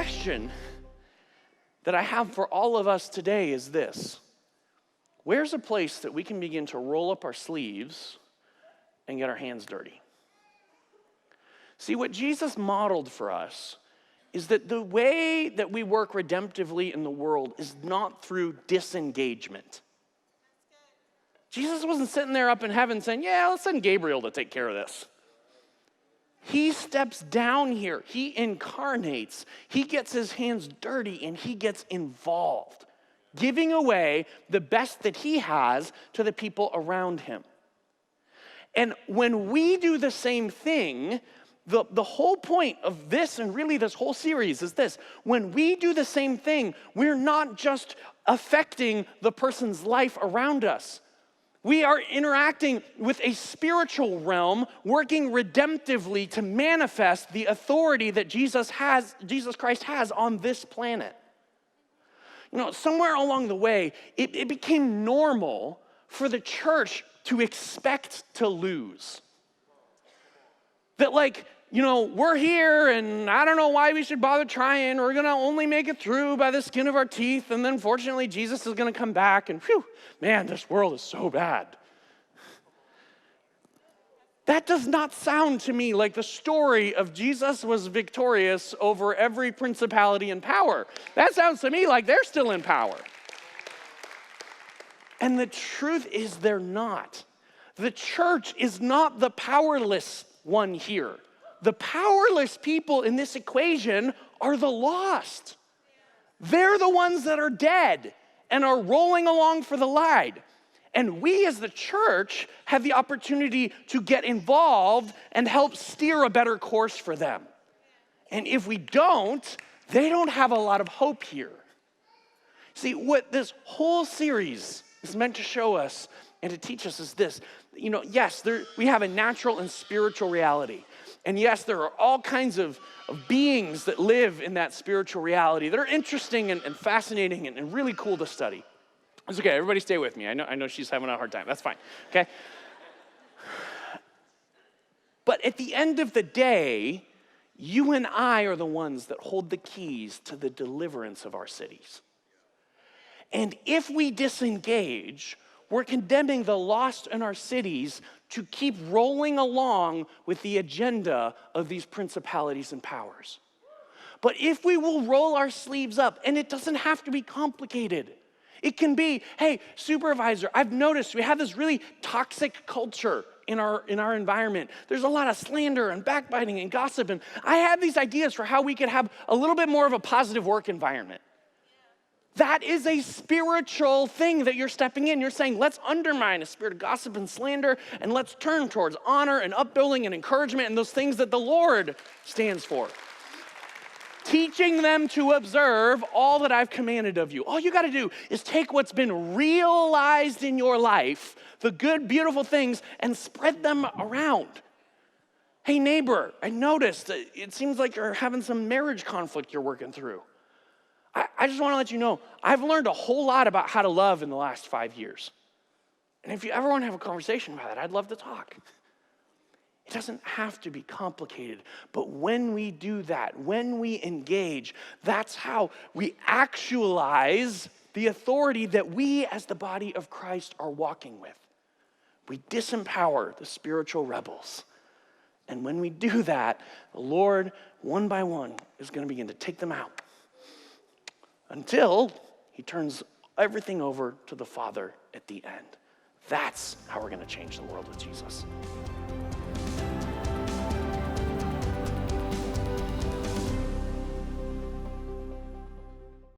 question that I have for all of us today is this. Where's a place that we can begin to roll up our sleeves and get our hands dirty? See, what Jesus modeled for us is that the way that we work redemptively in the world is not through disengagement. Jesus wasn't sitting there up in heaven saying, yeah, let's send Gabriel to take care of this. He steps down here. He incarnates. He gets his hands dirty and he gets involved, giving away the best that he has to the people around him. And when we do the same thing, the whole point of this and really this whole series is this. When we do the same thing, we're not just affecting the person's life around us. We are interacting with a spiritual realm, working redemptively to manifest the authority that Jesus Christ has on this planet. You know, somewhere along the way, it became normal for the church to expect to lose. That we're here and I don't know why we should bother trying. We're going to only make it through by the skin of our teeth. And then fortunately, Jesus is going to come back and man, this world is so bad. That does not sound to me like the story of Jesus was victorious over every principality and power. That sounds to me like they're still in power. And the truth is they're not. The church is not the powerless one here. The powerless people in this equation are the lost. They're the ones that are dead and are rolling along for the ride. And we as the church have the opportunity to get involved and help steer a better course for them. And if we don't, they don't have a lot of hope here. See, what this whole series is meant to show us and to teach us is this. Yes, we have a natural and spiritual reality. And yes, there are all kinds of beings that live in that spiritual reality that are interesting and fascinating and really cool to study. It's okay, everybody stay with me. I know she's having a hard time. That's fine, okay? But at the end of the day, you and I are the ones that hold the keys to the deliverance of our cities. And if we disengage, we're condemning the lost in our cities to keep rolling along with the agenda of these principalities and powers. But if we will roll our sleeves up, and it doesn't have to be complicated. It can be, hey, supervisor, I've noticed we have this really toxic culture in our environment. There's a lot of slander and backbiting and gossip, and I have these ideas for how we could have a little bit more of a positive work environment. That is a spiritual thing that you're stepping in. You're saying, let's undermine a spirit of gossip and slander, and let's turn towards honor and upbuilding and encouragement and those things that the Lord stands for. Teaching them to observe all that I've commanded of you. All you got to do is take what's been realized in your life, the good, beautiful things, and spread them around. Hey, neighbor, I noticed that it seems like you're having some marriage conflict you're working through. I just want to let you know, I've learned a whole lot about how to love in the last 5 years. And if you ever want to have a conversation about that, I'd love to talk. It doesn't have to be complicated, but when we do that, when we engage, that's how we actualize the authority that we as the body of Christ are walking with. We disempower the spiritual rebels. And when we do that, the Lord, one by one, is going to begin to take them out until he turns everything over to the Father at the end. That's how we're going to change the world with Jesus.